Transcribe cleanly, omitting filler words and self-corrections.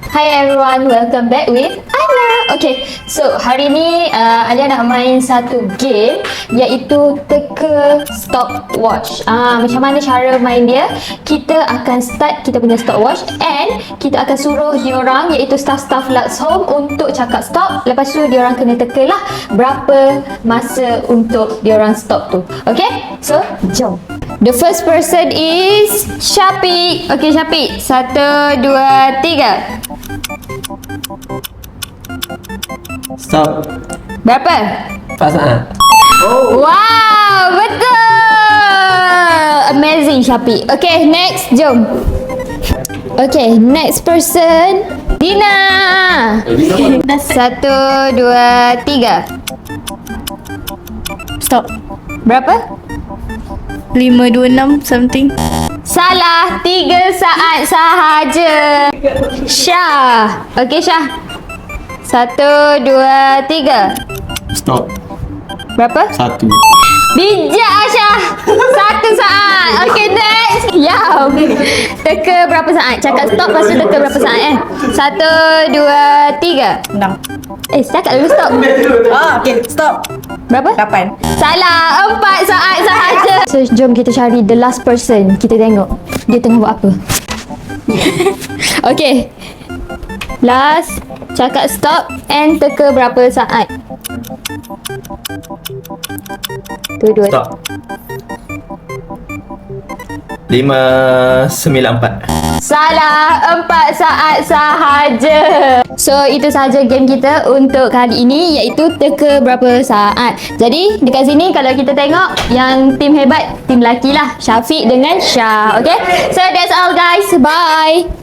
Hi everyone, welcome back with Ana. Okay, so hari ni Alia nak main satu game iaitu teka stopwatch. Macam mana cara main dia? Kita akan start kita punya stopwatch and kita akan suruh diorang iaitu staff-staff Lux Home untuk cakap stop. Lepas tu diorang kena teka lah berapa masa untuk diorang stop tu. Okay, so jom. The first person is Syafiq. Okay Syafiq, 1, 2, 3. Stop. Berapa? 4 saat. Wow, betul. Amazing Syafiq. Okay, next, jom. Okay, next person Dina. 1, 2, 3. Stop. Berapa? 526 something. Salah, 3 saat sahaja. Syah. Okay Syah, 1, 2, 3. Stop. Berapa? 1. Bijak Syah, 1 saat. Okay, next. Ya, teka berapa saat? Cakap stop, lepas tu teka berapa saat 1, 2, 3. 6. Cakap dulu stop. Okay, stop. Berapa? 8. Salah, 4 saat sahaja. So, jom kita cari the last person. Kita tengok dia tengah buat apa. Okay, last, cakap stop and teka berapa saat. Tu, 2. Stop. 594. Salah, 4 saat sahaja. So, itu sahaja game kita untuk kali ini iaitu teka berapa saat. Jadi, dekat sini kalau kita tengok yang tim hebat, tim lelaki lah. Syafiq dengan Syah. Okay? So, that's all guys. Bye.